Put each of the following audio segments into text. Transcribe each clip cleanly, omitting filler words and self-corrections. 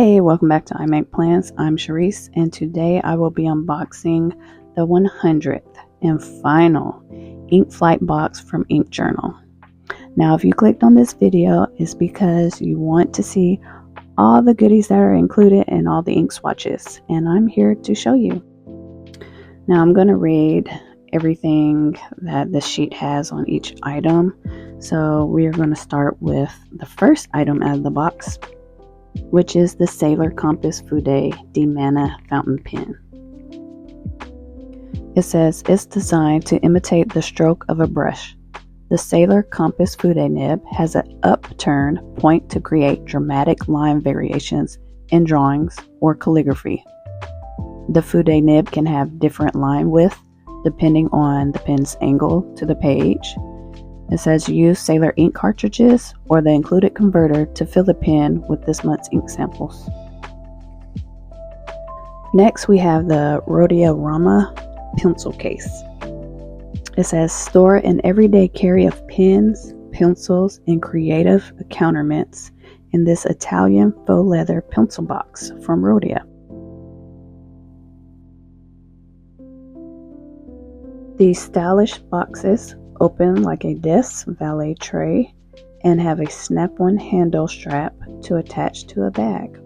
Hey, welcome back to I Make Plans. I'm Sharice, and today I will be unboxing the 100th and final ink flight box from Ink Journal. Now, if you clicked on this video, it's because you want to see all the goodies that are included and all the ink swatches, and I'm here to show you. Now, I'm going to read everything that the sheet has on each item. So we are going to start with the first item out of the box, which is the Sailor Compass Fude di Mana fountain pen. It says it's designed to imitate the stroke of a brush. The Sailor Compass Fude nib has an upturned point to create dramatic line variations in drawings or calligraphy. The Fude nib can have different line width depending on the pen's angle to the page. It says use Sailor ink cartridges or the included converter to fill the pen with this month's ink samples. Next, we have the Rhodia-Rama pencil case. It says store an everyday carry of pens, pencils, and creative accoutrements in this Italian faux leather pencil box from Rhodia. These stylish boxes open like a desk valet tray and have a snap-on handle strap to attach to a bag.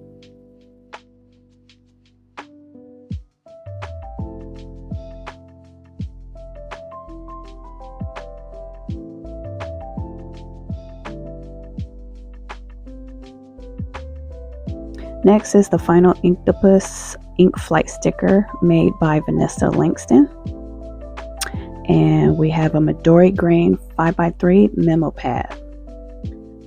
Next is the final Inktopuss ink flight sticker made by Vanessa Langston. And we have a Midori grain 5x3 memo pad.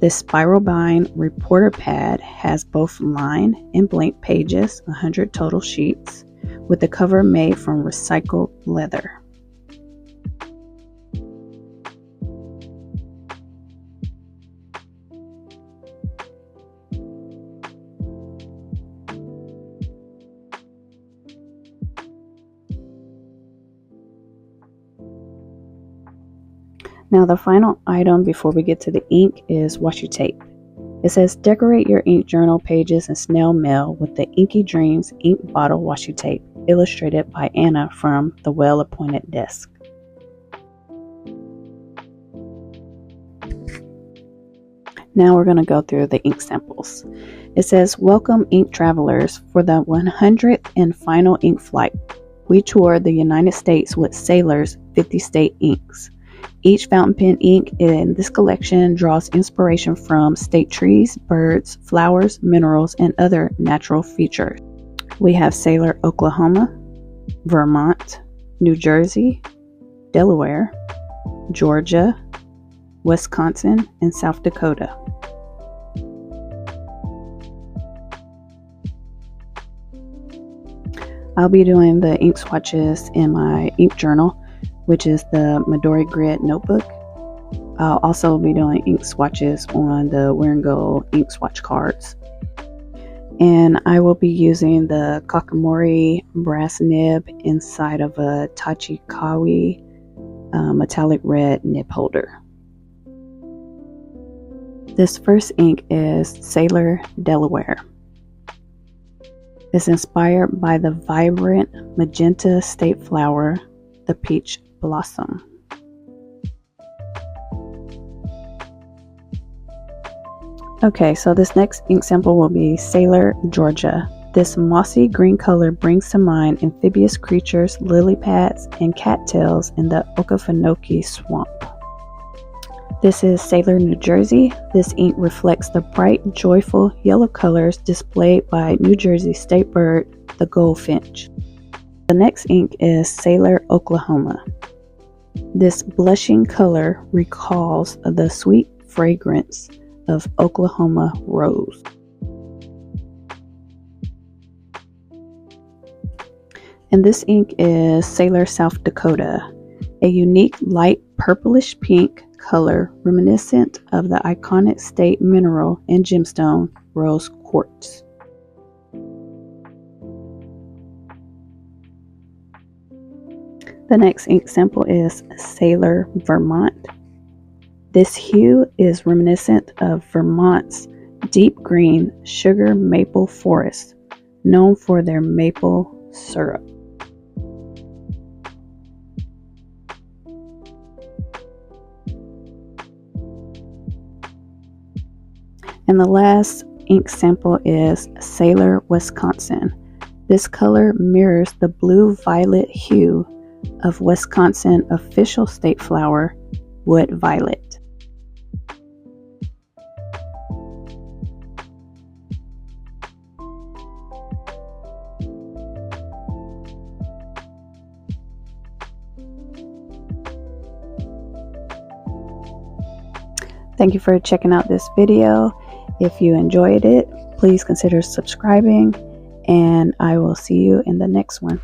This spiral bind reporter pad has both line and blank pages, 100 total sheets, with the cover made from recycled leather. Now the final item before we get to the ink is washi tape. It says decorate your ink journal pages and snail mail with the Inky Dreams ink bottle washi tape, illustrated by Anna from The Well Appointed Desk. Now we're going to go through the ink samples. It says welcome ink travelers for the 100th and final ink flight. We toured the United States with Sailor's 50 state inks. Each fountain pen ink in this collection draws inspiration from state trees, birds, flowers, minerals, and other natural features. We have Sailor Oklahoma, Vermont, New Jersey, Delaware, Georgia, Wisconsin, and South Dakota. I'll be doing the ink swatches in my ink journal, which is the Midori Grid notebook. I'll also be doing ink swatches on the Wear & Go ink swatch cards. And I will be using the Kakamori brass nib inside of a Tachikawi metallic red nib holder. This first ink is Sailor Delaware. It's inspired by the vibrant magenta state flower, the peach blossom. Okay, so this next ink sample will be Sailor Georgia. This mossy green color brings to mind amphibious creatures, lily pads, and cattails in the Okefenokee swamp. This is Sailor New Jersey. This ink reflects the bright, joyful yellow colors displayed by New Jersey state bird, the goldfinch. The next ink is Sailor Oklahoma. This blushing color recalls the sweet fragrance of Oklahoma rose. And this ink is Sailor South Dakota, a unique light purplish pink color reminiscent of the iconic state mineral and gemstone rose quartz. The next ink sample is Sailor Vermont. This hue is reminiscent of Vermont's Deep green sugar maple forest, known for their maple syrup. And the last ink sample is Sailor, Wisconsin. This color mirrors the blue-violet hue of Wisconsin official state flower, wood violet. Thank you for checking out this video. If you enjoyed it, please consider subscribing, and I will see you in the next one.